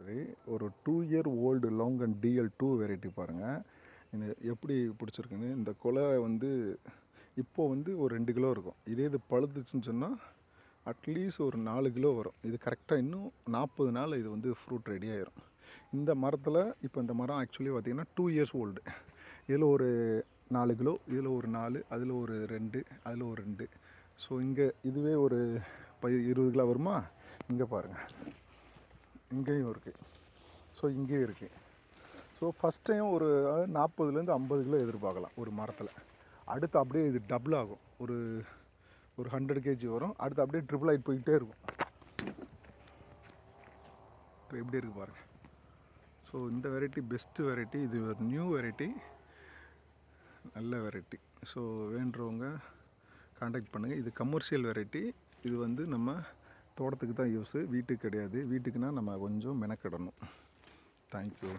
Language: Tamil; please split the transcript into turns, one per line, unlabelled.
சரி, ஒரு 2 year old longan DL2 variety பாருங்கள். இந்த எப்படி பிடிச்சிருக்குன்னு. இந்த கொலை வந்து இப்போது வந்து ஒரு 2 கிலோ இருக்கும். இதே இது பழுத்துச்சுன்னு சொன்னால் அட்லீஸ்ட் ஒரு 4 கிலோ வரும். இது கரெக்டாக இன்னும் 40 நாள் இது வந்து ஃப்ரூட் ரெடி ஆயிரும். இந்த மரத்தில் இப்போ இந்த மரம் ஆக்சுவலி பார்த்திங்கன்னா 2 இயர்ஸ் ஓல்டு. இதில் ஒரு 4 கிலோ, இதில் ஒரு 4, அதில் ஒரு 2, அதில் ஒரு 2. ஸோ இங்கே இதுவே ஒரு 20 கிலோ வருமா? இங்கே பாருங்கள், இங்கேயும் இருக்குது. ஸோ இங்கேயும் இருக்குது. ஸோ ஃபஸ்ட் டைம் ஒரு 40லேருந்து 50 கிலோ எதிர்பார்க்கலாம் ஒரு மரத்தில். அடுத்து அப்படியே இது டபுள் ஆகும். ஒரு 100 kg வரும். அடுத்து அப்படியே ட்ரிபிள் ஆகிட்டு போய்கிட்டே இருக்கும். இப்போ எப்படி இருக்குது பாருங்கள். ஸோ இந்த வெரைட்டி பெஸ்ட்டு வெரைட்டி. இது ஒரு நியூ வெரைட்டி, நல்ல வெரைட்டி. ஸோ வேண்டுறவங்க காண்டாக்ட் பண்ணுங்கள். இது கமர்ஷியல் வெரைட்டி. இது வந்து நம்ம தோட்டத்துக்கு தான் யூஸு, வீட்டுக்கு கிடையாது. வீட்டுக்குனால் நம்ம கொஞ்சம் மெனக்கிடணும். தேங்க்யூ.